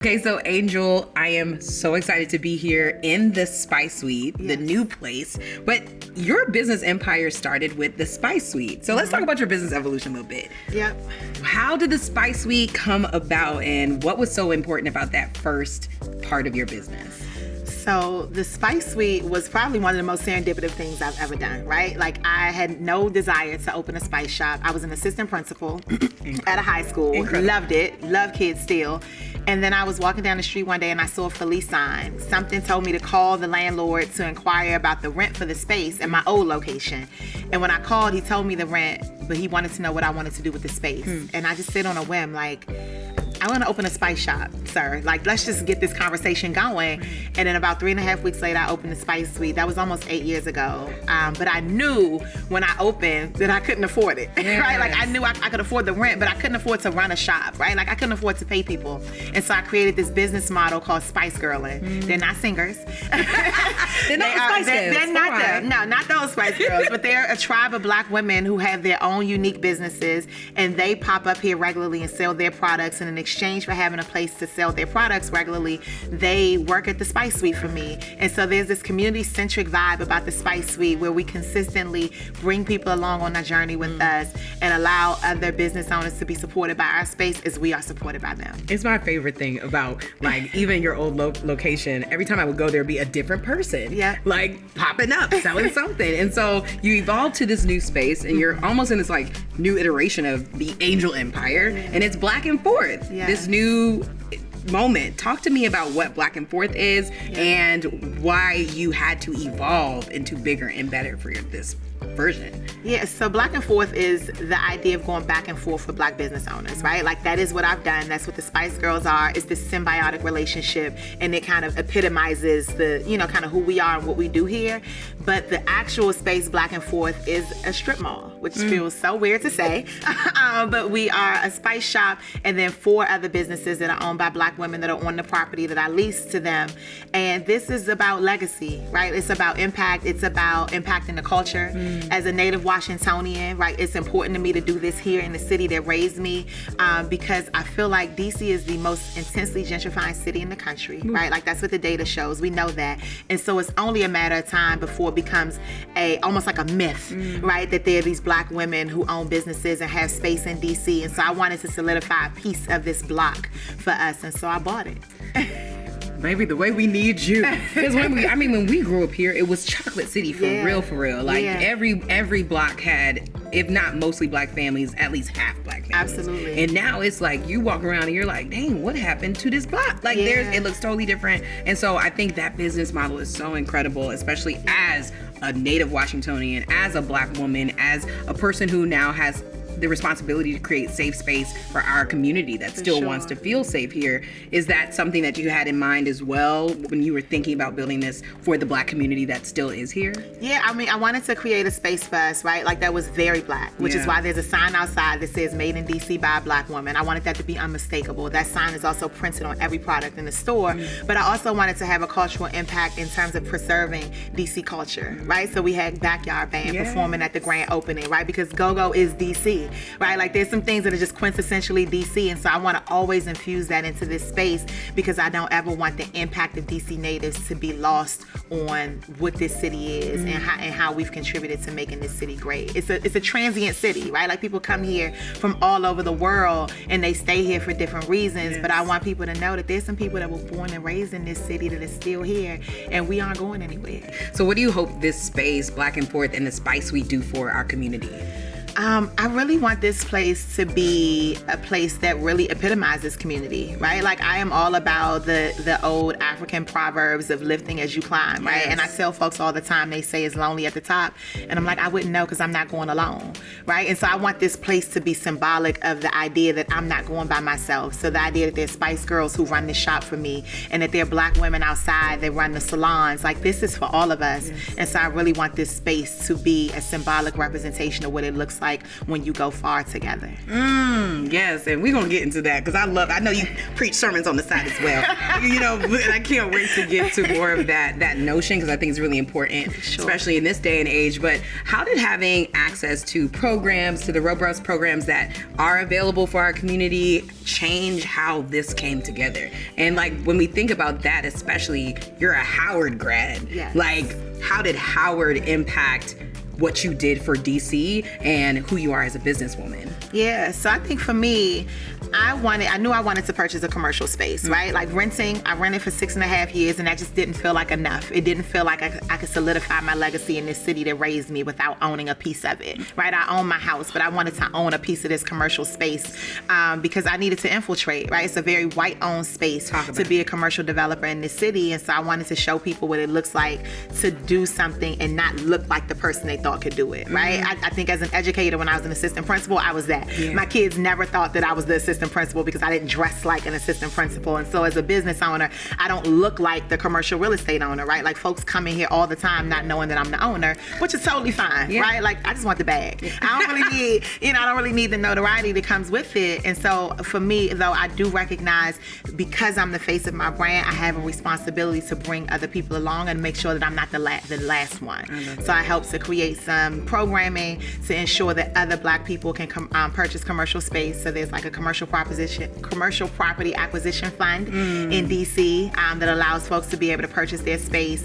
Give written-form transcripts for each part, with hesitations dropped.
Okay, so Angel, I am so excited to be here in the Spice Suite, the new place. But your business empire started with the Spice Suite. So let's talk about your business evolution a little bit. Yep. How did the Spice Suite come about, and what was so important about that first part of your business? So the Spice Suite was probably one of the most serendipitous things I've ever done, right? Like, I had no desire to open a spice shop. I was an assistant principal at a high school. Incredible. Loved it. Love kids still. And then I was walking down the street one day and I saw a Felice sign. Something told me to call the landlord to inquire about the rent for the space in my old location. And when I called, he told me the rent, but he wanted to know what I wanted to do with the space. And I just said on a whim, like, I want to open a spice shop, sir. Like, let's just get this conversation going. And then about 3.5 weeks later, I opened the Spice Suite. That was almost 8 years ago. But I knew when I opened that I couldn't afford it, right? Like, I knew I could afford the rent, but I couldn't afford to run a shop, right? Like, I couldn't afford to pay people. And so I created this business model called Spice Girling. They're not singers. They're not Spice Girls. They're not not those Spice Girls, but they're a tribe of Black women who have their own unique businesses, and they pop up here regularly and sell their products. And in exchange for having a place to sell their products regularly, they work at the Spice Suite for me. And so there's this community-centric vibe about the Spice Suite where we consistently bring people along on a journey with us and allow other business owners to be supported by our space as we are supported by them. It's my favorite thing about, like, even your old location. Every time I would go, there'd be a different person, like, popping up, selling something. And so you evolved to this new space, and you're almost in this, like, new iteration of the Angel Empire, and it's Black and Forth. This new moment. Talk to me about what Black and Forth is and why you had to evolve into bigger and better for this version. Yeah, so Black and Forth is the idea of going back and forth for Black business owners, right? Like, that is what I've done. That's what the Spice Girls are. It's this symbiotic relationship, and it kind of epitomizes the, kind of who we are and what we do here. But the actual space, Black and Forth, is a strip mall, which feels so weird to say. But we are a spice shop, and then 4 other businesses that are owned by Black women that are on the property that I lease to them. And this is about legacy, right? It's about impact. It's about impacting the culture. As a native Washingtonian, right, it's important to me to do this here in the city that raised me, because I feel like DC is the most intensely gentrifying city in the country, right? Like, that's what the data shows. We know that. And so it's only a matter of time before it becomes almost like a myth, right, that there are these Black women who own businesses and have space in DC. And so I wanted to solidify a piece of this block for us, and so I bought it. Maybe the way we need you. Because when we grew up here, it was Chocolate City for real. Like, every block had, if not mostly Black families, at least half Black families. Absolutely. And now it's like you walk around and you're like, dang, what happened to this block? Like, it looks totally different. And so I think that business model is so incredible, especially as a native Washingtonian, as a Black woman, as a person who now has the responsibility to create safe space for our community that still wants to feel safe here. Is that something that you had in mind as well when you were thinking about building this for the Black community that still is here? Yeah, I wanted to create a space for us, right? Like, that was very Black, which is why there's a sign outside that says Made in DC by a Black woman. I wanted that to be unmistakable. That sign is also printed on every product in the store. But I also wanted to have a cultural impact in terms of preserving DC culture, right? So we had Backyard Band performing at the grand opening, right? Because go-go is DC. Right? Like, there's some things that are just quintessentially DC, and so I want to always infuse that into this space because I don't ever want the impact of DC natives to be lost on what this city is and how we've contributed to making this city great. It's a transient city, right? Like, people come here from all over the world and they stay here for different reasons, but I want people to know that there's some people that were born and raised in this city that is still here, and we aren't going anywhere. So what do you hope this space, Black and Forth, and the Spice Suite do for our community? I really want this place to be a place that really epitomizes community, right? Like, I am all about the old African proverbs of lifting as you climb, right? And I tell folks all the time, they say it's lonely at the top. And I'm like, I wouldn't know because I'm not going alone, right? And so I want this place to be symbolic of the idea that I'm not going by myself. So the idea that there's Spice Girls who run the shop for me and that there are Black women outside that run the salons. Like, this is for all of us. And so I really want this space to be a symbolic representation of what it looks looks like when you go far together. Yes, and we're gonna get into that because I know you preach sermons on the side as well. And I can't wait to get to more of that notion because I think it's really important, especially in this day and age. But how did having access to programs, to the robust programs that are available for our community, change how this came together? And like when we think about that, especially, you're a Howard grad. Yes. Like, how did Howard impact what you did for DC and who you are as a businesswoman? Yeah, so I think for me, I knew I wanted to purchase a commercial space, right? Like renting, I rented for 6.5 years and that just didn't feel like enough. It didn't feel like I could solidify my legacy in this city that raised me without owning a piece of it, right? I own my house, but I wanted to own a piece of this commercial space because I needed to infiltrate, right? It's a very white-owned space to be a commercial developer in this city, and so I wanted to show people what it looks like to do something and not look like the person they thought could do it, right? I think as an educator, when I was an assistant principal, I was that. Yeah. My kids never thought that I was the assistant principal because I didn't dress like an assistant principal. And so as a business owner, I don't look like the commercial real estate owner, right? Like folks come in here all the time not knowing that I'm the owner, which is totally fine, right? Like I just want the bag. I don't really need, I don't really need the notoriety that comes with it. And so for me, though, I do recognize because I'm the face of my brand, I have a responsibility to bring other people along and make sure that I'm not the last one. So I help to create some programming to ensure that other Black people can purchase commercial space. So there's like a commercial property acquisition fund in DC that allows folks to be able to purchase their space.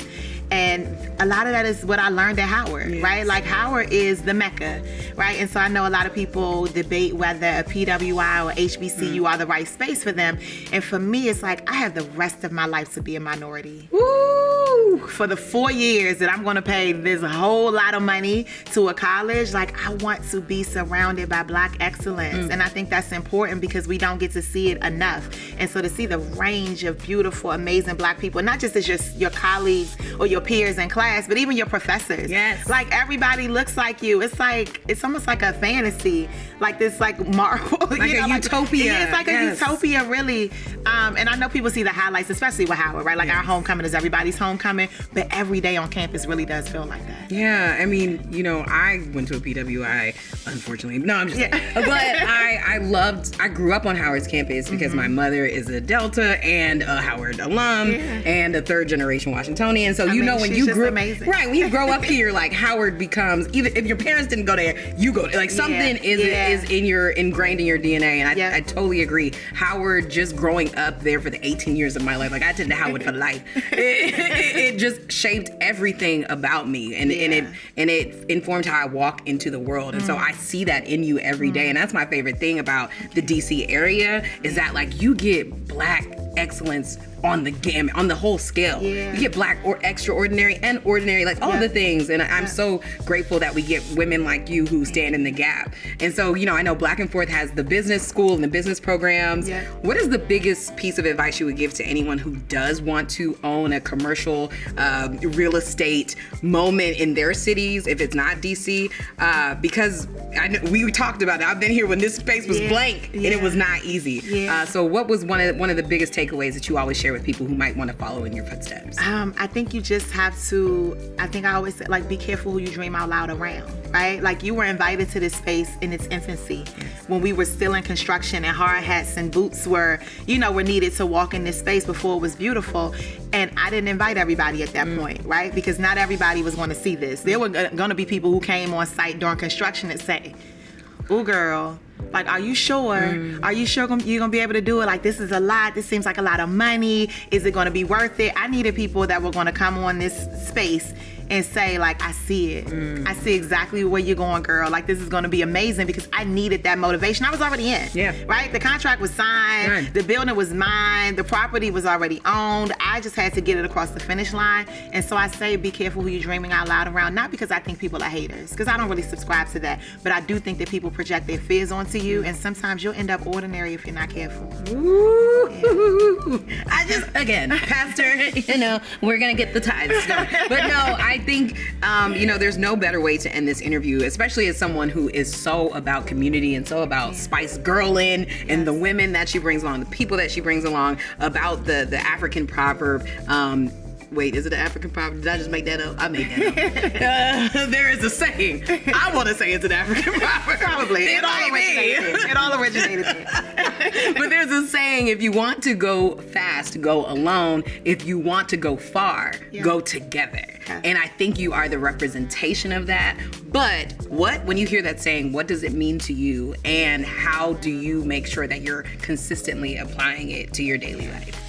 And a lot of that is what I learned at Howard, right? Like Howard is the Mecca, right? And so I know a lot of people debate whether a PWI or HBCU are the right space for them. And for me, it's like I have the rest of my life to be a minority. Woo! For the 4 years that I'm going to pay this whole lot of money to a college, like I want to be surrounded by Black excellence. And I think that's important because we don't get to see it enough. And so to see the range of beautiful, amazing Black people, not just as your colleagues or your peers in class, but even your professors. Yes. Like everybody looks like you. It's like, it's almost like a fantasy, like this like Marvel. Like a utopia. Yeah, it's like a utopia, really. And I know people see the highlights, especially with Howard, right? Like our homecoming is everybody's homecoming, but every day on campus really does feel like that. Yeah, I mean, I went to a PWI, unfortunately. No, I'm just but I grew up on Howard's campus because my mother is a Delta and a Howard alum and a third generation Washingtonian. So when you grow amazing. Right, when you grow up here, like Howard becomes, even if your parents didn't go there, you go there. Like something is ingrained in your DNA, and I totally agree. Howard, just growing up there for the 18 years of my life, like I attended Howard for life. It just shaped everything about me, and it informed how I walk into the world. And so I see that in you every day, and that's my favorite thing about the DC area is that like you get Black excellence on the gamut, on the whole scale. You get Black or extraordinary and ordinary, like all the things. And I'm so grateful that we get women like you who stand in the gap. And so, I know Black and Forth has the business school and the business programs. What is the biggest piece of advice you would give to anyone who does want to own a commercial real estate moment in their cities, if it's not DC? Because we talked about it. I've been here when this space was blank and it was not easy. So what was one of the biggest takeaways that you always share with people who might want to follow in your footsteps? I think you just have to, I always say, like, be careful who you dream out loud around, right? Like you were invited to this space in its infancy when we were still in construction and hard hats and boots were needed to walk in this space before it was beautiful. And I didn't invite everybody at that point, right? Because not everybody was going to see this. There were going to be people who came on site during construction and say, "Ooh, girl, like, are you sure? Are you sure you're going to be able to do it? Like, this is a lot. This seems like a lot of money. Is it going to be worth it?" I needed people that were going to come on this space and say, like, I see it. I see exactly where you're going, girl. Like, this is going to be amazing, because I needed that motivation. I was already in, right? The contract was signed. The building was mine. The property was already owned. I just had to get it across the finish line. And so I say, be careful who you're dreaming out loud around. Not because I think people are haters, because I don't really subscribe to that. But I do think that people project their fears onto you, and sometimes you'll end up ordinary if you're not careful. I just, again, Pastor, we're going to get the tithes done. But no, I think, there's no better way to end this interview, especially as someone who is so about community and so about Spice Girling and the women that she brings along, the people that she brings along, about the African proverb, wait, is it an African proverb? Did I just make that up? I made that up. There is a saying. I want to say it's an African proverb. Probably. It all originated there. But there's a saying, if you want to go fast, go alone. If you want to go far, go together. Yeah. And I think you are the representation of that. But when you hear that saying, what does it mean to you? And how do you make sure that you're consistently applying it to your daily life?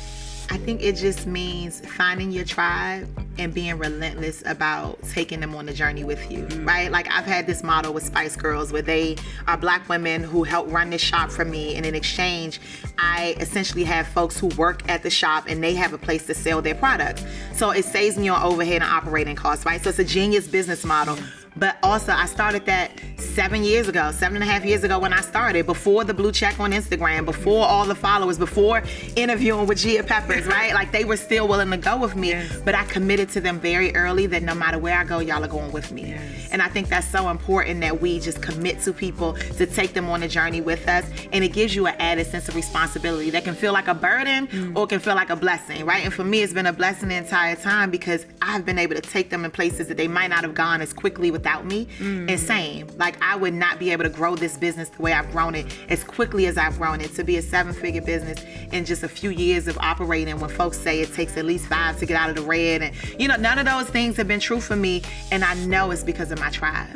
I think it just means finding your tribe and being relentless about taking them on the journey with you, right? Like I've had this model with Spice Girls where they are Black women who help run this shop for me, and in exchange, I essentially have folks who work at the shop and they have a place to sell their products. So it saves me on overhead and operating costs, right? So it's a genius business model. But also, I started that 7.5 years ago when I started, before the blue check on Instagram, before all the followers, before interviewing with Gia Peppers, right? Like they were still willing to go with me, but I committed to them very early that no matter where I go, y'all are going with me. Yes. And I think that's so important that we just commit to people to take them on the journey with us. And it gives you an added sense of responsibility that can feel like a burden or can feel like a blessing, right? And for me, it's been a blessing the entire time because I've been able to take them in places that they might not have gone as quickly without me. And same, like I would not be able to grow this business the way I've grown it as quickly as I've grown it, to be a 7-figure business in just a few years of operating, when folks say it takes at least 5 to get out of the red. And you know, none of those things have been true for me, and I know it's because of my tribe.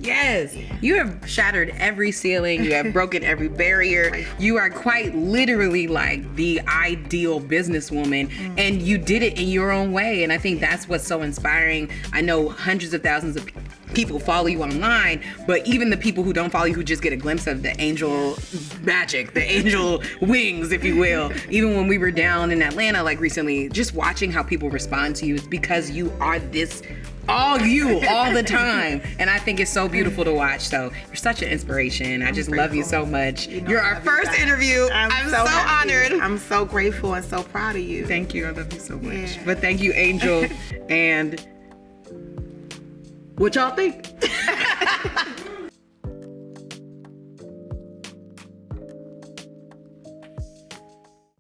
Yes. You have shattered every ceiling. You have broken every barrier. You are quite literally like the ideal businesswoman, and you did it in your own way. And I think that's what's so inspiring. I know hundreds of thousands of people follow you online, but even the people who don't follow you, who just get a glimpse of the angel magic, the angel wings, if you will. Even when we were down in Atlanta, like recently, just watching how people respond to you is because you are this all the time. And I think it's so beautiful to watch. So you're such an inspiration. I just love you so much. You're our first interview. I'm so honored. I'm so grateful and so proud of you. Thank you. I love you so much. But thank you, Angel. And what y'all think?